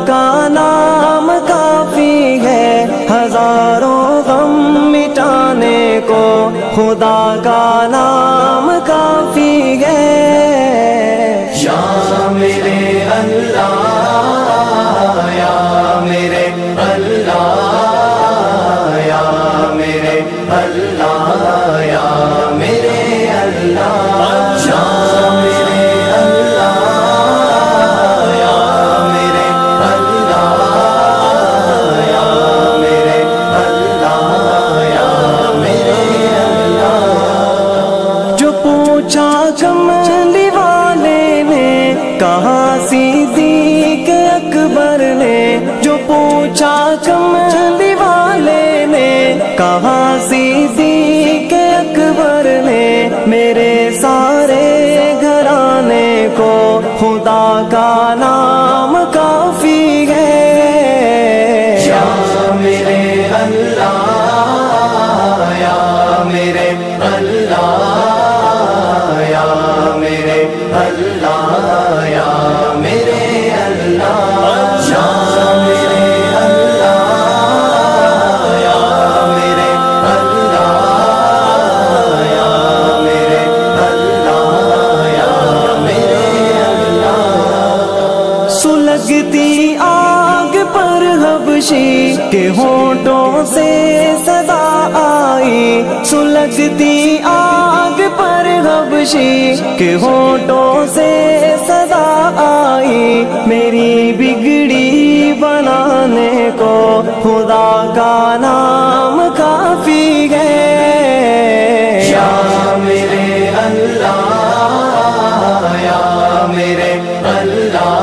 کا نام کافی ہے ہزاروں غم مٹانے کو، خدا کا نام کافی ہے۔ یا میرے اللہ یا میرے اللہ یا میرے اللہ یا میرے اللہ یا میرے اللہ یا میرے اللہ یا میرے اللہ یا میرے اللہ۔ جو پوچھا کملی والے نے کہا صدیق اکبر نے، جو پوچھا کملی والے نے کہا صدیق اکبر نے، میرے سارے گھرانے کو خدا کا نام کافی ہے۔ یا میرے اللہ یا میرے اللہ یا میرے اللہ یا میرے اللہ یا میرے اللہ یا میرے اللہ یا میرے اللہ یا میرے اللہ۔ سلگتی آگ پر حبشی کے ہونٹوں سے صدا آئی، سلگتی آگ پر حبشی کے ہونٹوں سے صدا آئی، میری بگڑی بنانے کو خدا کا نام کافی ہے۔ یا میرے اللہ یا میرے اللہ